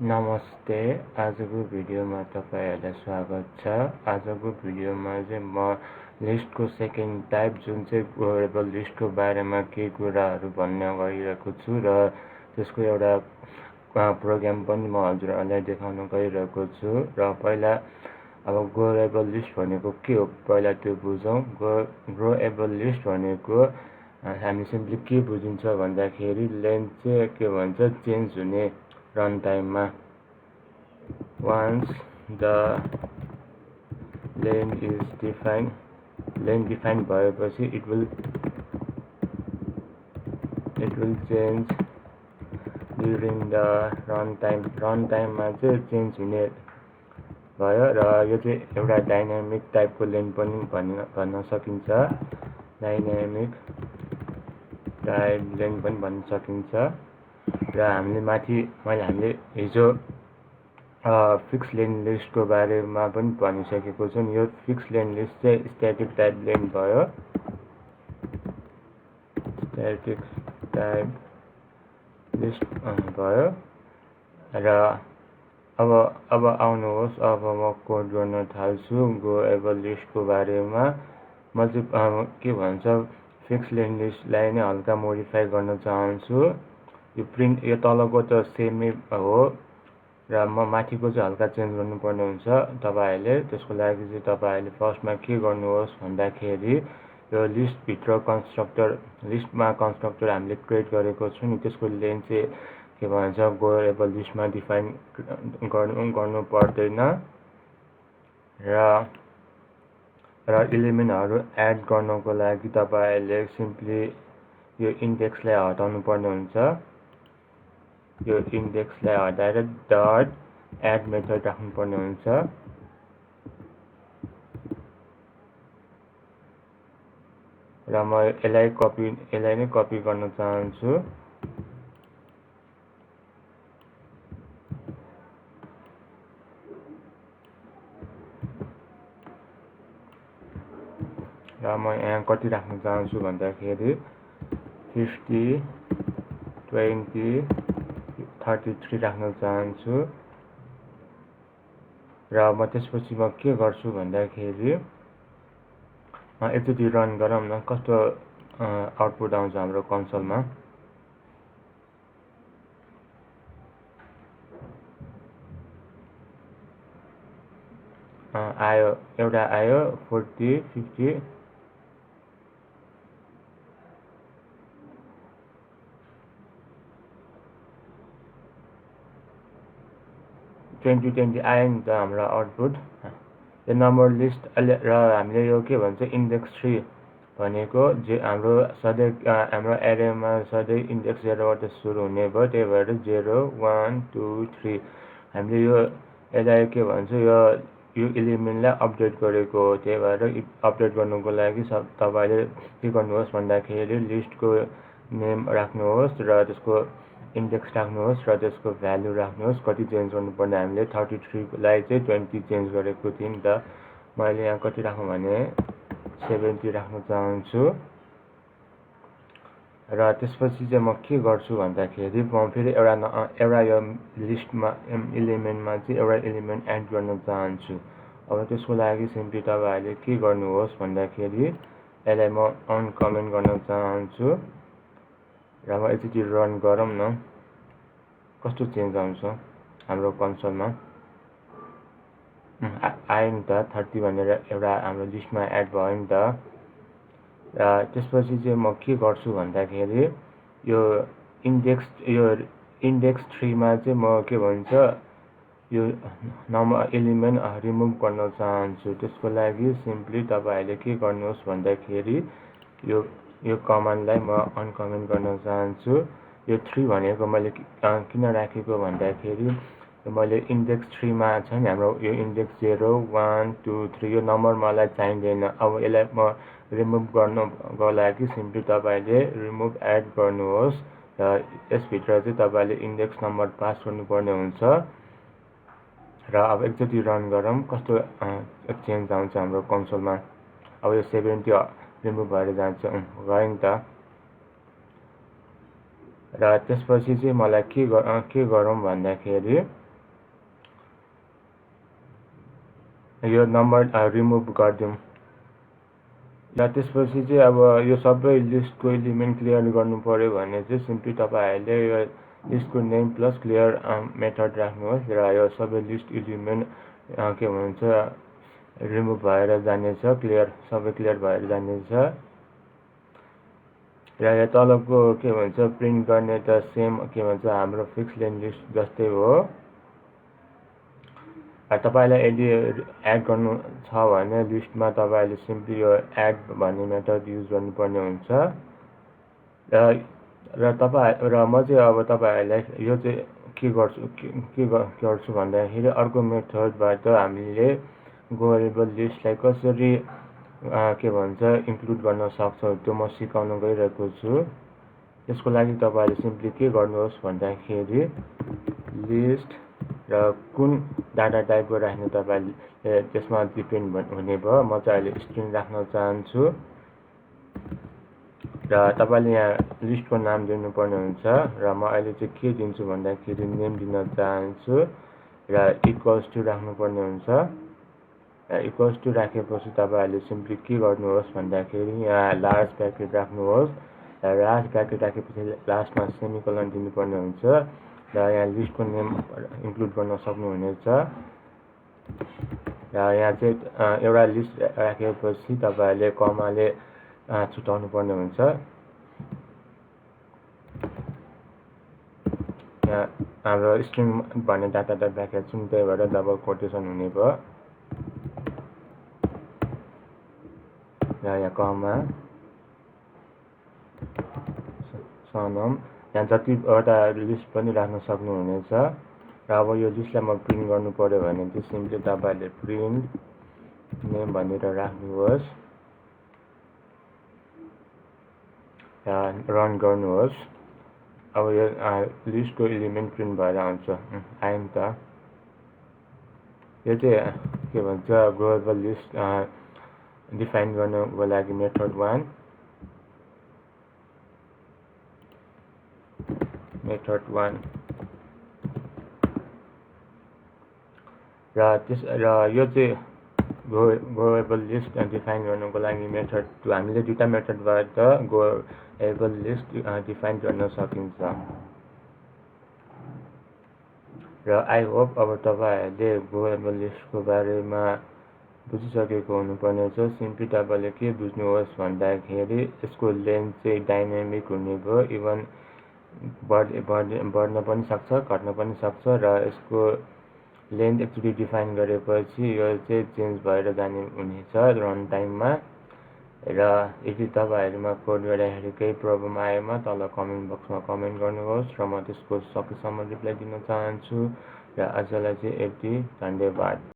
नमस्ते। आजको भिडियोमा तपाईहरुलाई स्वागत छ। आजको भिडियोमा चाहिँ म लिस्टको सेकेन्ड टाइप जुन चाहिँ ग्रोएबल लिस्टको बारेमा केही कुराहरु भन्न गइरहेको छु र त्यसको एउटा प्रोग्राम पनि म हजुरहरुलाई देखाउन गइरहेको छु। र पहिला अब ग्रोएबल लिस्ट भनेको के हो पहिला त्यो बुझौं। ग्रोएबल लिस्ट भनेको हामी सिम्पली के बुझिन्छ भन्दाखेरि लेन्थ चाहिँ के भन्छ चेन्ज हुने run time ma once the length is defined bhayepachi it will change during the runtime ma चाहिँ चेन्ज हुने भयो र यो चाहिँ एउटा डाइनामिक टाइपको लेन्थ पनि भन्न सकिन्छ। डाइनामिक टाइप लेन्थ पनि भन्न सकिन्छ। र हामीले हिजो फिक्स लेन्थ लिस्टको बारेमा पनि भनिसकेको छु। यो फिक्स लेन्थ लिस्ट चाहिँ स्ट्याटिक टाइप लेन्थ भयो। स्ट्याटिक टाइप लिस्ट भयो र अब आउनुहोस् अब म कोड गर्न थाल्छु ग्रोएबल लिस्टको बारेमा। म चाहिँ के भन्छ फिक्स लेन्थ लिस्टलाई नै हल्का मोडिफाई गर्न चाहन्छु। यो तलको त सेमै हो र म माथिको चाहिँ हल्का चेन्ज गर्नुपर्ने हुन्छ तपाईहरुले। त्यसको लागि चाहिँ तपाईहरुले फर्स्टमा के गर्नुहोस् भन्दाखेरि यो लिस्ट भित्र लिस्टमा कन्स्ट्रक्टर हामीले क्रिएट गरेको छु नि त्यसको लेन्थ चाहिँ के भन्छ ग्रोएबल लिस्टमा डिफाइन गर्नु पर्दैन र एलिमेन्टहरु एड गर्नको लागि तपाईहरुले सिम्पली यो इन्डेक्सलाई हटाउनु पर्ने हुन्छ। यो इन्डेक्सलाई हटाएर डट एड मेथड राख्नु पर्ने हुन्छ। र म यसलाई नै कपी गर्न चाहन्छु। र म यहाँ कति राख्न चाहन्छु भन्दाखेरि 50 20 33 राख्न चाहन्छु। र म त्यसपछि म के गर्छु भन्दाखेरि एकचोटि रन गरौँ न कस्तो आउटपुट आउँछ हाम्रो कन्सोलमा। एउटा आयो 40 50 20 आयो नि त हाम्रो आउटपुट। यो नम्बर लिस्ट र हामीले यो के भन्छ इन्डेक्स 3 भनेको हाम्रो एरेमा सधैँ इन्डेक्स 0 बाट सुरु हुने भयो। त्यही भएर 0 1 2 3 हामीले यसलाई के भन्छ यो एलिमेन्टलाई अपडेट गरेको हो। त्यही भएर अपडेट गर्नुको लागि तपाईले के गर्नुहोस् भन्दाखेरि लिस्टको नेम राख्नुहोस् र त्यसको इन्डेक्स राख्नुहोस् र त्यसको भ्यालु राख्नुहोस्। कति चेन्ज गर्नुपर्ने हामीले 33 लाई चाहिँ 20 चेन्ज गरेको थिएँ नि त। मैले यहाँ कति राखौँ भने 70 राख्न चाहन्छु। र त्यसपछि चाहिँ म के गर्छु भन्दाखेरि म फेरि एउटा यो लिस्टमा एलिमेन्टमा चाहिँ एउटा एलिमेन्ट एड गर्न चाहन्छु। अब त्यसको लागि सिम्पली तपाईहरुले के गर्नुहोस् भन्दाखेरि यसलाई म अनकमेन्ट गर्न चाहन्छु र म एकचोटि रन गरौँ न कस्तो चेन्ज आउँछ हाम्रो कन्सोलमा। आयो नि त 30 भनेर एउटा हाम्रो लिस्टमा एड भयो नि त। र त्यसपछि चाहिँ म के गर्छु भन्दाखेरि यो इन्डेक्स 3 मा चाहिँ म के भन्छ यो नम्बर एलिमेन्ट रिमुभ गर्न चाहन्छु। त्यसको लागि सिम्पली तपाईहरुले के गर्नुहोस् भन्दाखेरि यो कमान्डलाई म अनकमेन्ट गर्न चाहन्छु। यो 3 भनेको मैले किन राखेको भन्दाखेरि मैले इन्डेक्स 3 मा छ नि हाम्रो यो इन्डेक्स 0 1 2 3 यो नम्बर मलाई चाहिँदैन। अब यसलाई म रिमुभ गर्नको लागि सिम्पली तपाईले रिमुभ एड गर्नुहोस् र यसभित्र चाहिँ तपाईले इन्डेक्स नम्बर पास गर्नुपर्ने हुन्छ। र अब एकचोटि रन गरौँ कस्तो चेन्ज आउँछ हाम्रो कन्सोलमा। अब यो 70 रिमुभ भएर जान्छ गयो नि त। र त्यसपछि चाहिँ मलाई के गरौँ भन्दाखेरि यो नम्बर रिमुभ गरिदिउँ। र त्यसपछि चाहिँ अब यो सबै लिस्टको एलिमेन्ट क्लियर गर्नु पर्यो भने चाहिँ सिम्पली तपाईँहरूले यो लिस्टको नेम प्लस क्लियर मेथड राख्नुहोस् र यो सबै लिस्ट एलिमेन्ट के भन्छ रिमुभ भएर जानेछ, सबै क्लियर भएर जानेछ। र यो तलको के भन्छ प्रिन्ट गर्ने त सेम के भन्छ हाम्रो फिक्स लेन लिस्ट जस्तै हो। तपाईँलाई यदि एड गर्नु छ भने लिस्टमा तपाईँले सिम्पली यो एड भन्ने मेथड युज गर्नुपर्ने हुन्छ। र म चाहिँ अब तपाईँहरूलाई यो चाहिँ के गर्छु भन्दाखेरि अर्को मेथडबाट हामीले ग्रोवेबल लिस्टलाई कसरी के भन्छ इन्क्लुड गर्न सक्छौँ त्यो म सिकाउन गइरहेको छु। त्यसको लागि तपाईँले सिम्पली के गर्नुहोस् भन्दाखेरि लिस्ट र कुन डाटा टाइपको राख्ने तपाईँले त्यसमा डिपेन्ड हुने भयो। म चाहिँ अहिले स्ट्रिङ राख्न चाहन्छु र तपाईँले यहाँ लिस्टको नाम दिनुपर्ने हुन्छ र म अहिले चाहिँ के दिन्छु भन्दाखेरि नेम दिन चाहन्छु र इक्वल्स टु राख्नुपर्ने हुन्छ। इक्वल्स टु राखेपछि तपाईँहरूले सिम्पली के गर्नुहोस् भन्दाखेरि यहाँ लार्ज ब्र्याकेट राख्नुहोस् र लार्ज ब्र्याकेट राखेपछि लास्टमा सेमिकोलन दिनुपर्ने हुन्छ र यहाँ लिस्टको नेम इन्क्लुड गर्न सक्नुहुनेछ। र यहाँ चाहिँ एउटा लिस्ट राखेपछि तपाईँहरूले कमाले छुटाउनु पर्ने हुन्छ। यहाँ हाम्रो स्ट्रिङ भन्ने डाटा टाइप राखेको छौँ, त्यही भएर डबल कोटेसन हुने भयो। यहाँ कमा सनम यहाँ जतिवटा लिस्ट पनि राख्न सक्नुहुनेछ। र अब यो लिस्टलाई म प्रिन्ट गर्नु पर्यो भने चाहिँ सिम्पली तपाईँहरूले प्रिन्ट नेम भनेर राख्नुहोस् र रन गर्नुहोस्। अब यो लिस्टको एलिमेन्ट प्रिन्ट भएर आउँछ। आयो नि त। यो चाहिँ के भन्छ ग्रोवेबल लिस्ट डिफाइन गर्नको लागि मेथड 1 र यो चाहिँ ग्रोवेबल लिस्ट डिफाइन गर्नको लागि मेथड 2 हामीले दुईटा मेथडबाट ग्रोवेबल लिस्ट डिफाइन गर्न सकिन्छ। र आई होप अब तपाईँहरूले ग्रोवेबल लिस्टको बारेमा बुझिसकेको हुनुपर्नेछ। सिम्पली तपाईँले के बुझ्नुहोस् भन्दाखेरि यसको लेन्थ चाहिँ डाइनामिक हुने भयो, इभन बढ्न पनि सक्छ घट्न पनि सक्छ र यसको लेन्थ एक्चुअली डिफाइन गरेपछि यो चाहिँ चेन्ज भएर जाने हुनेछ रन टाइममा। र यदि तपाईँहरूमा कोड गर्दाखेरि केही प्रब्लम आएमा तल कमेन्ट बक्समा कमेन्ट गर्नुहोस् र म त्यसको सकेसम्म रिप्लाई दिन चाहन्छु। र आजलाई चाहिँ यति, धन्यवाद।